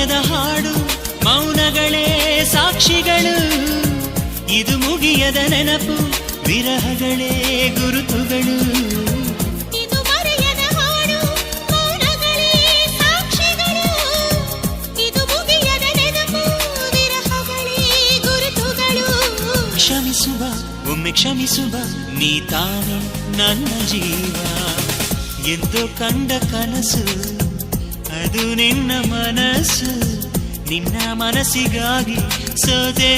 ಮುಗಿಯದ ಹಾಡು ಮೌನಗಳೇ ಸಾಕ್ಷಿಗಳು ಇದು ಮುಗಿಯದ ನೆನಪು ವಿರಹಗಳೇ ಗುರುತುಗಳು ಇದು ಮರೆಯದ ಹಾಡು ಮೌನಗಳೇ ಸಾಕ್ಷಿಗಳು ಇದು ಮುಗಿಯದ ನೆನಪು ವಿರಹಗಳೇ ಗುರುತುಗಳು ಕ್ಷಮಿಸುವ ಒಮ್ಮೆ ಕ್ಷಮಿಸುವ ನೀ ತಾನೆ ನನ್ನ ಜೀವ ಎಂದು ಕಂಡ ಕನಸು ಅದು ನಿನ್ನ ಮನಸ್ಸು ನಿನ್ನ ಮನಸ್ಸಿಗಾಗಿ ಸೋದೆ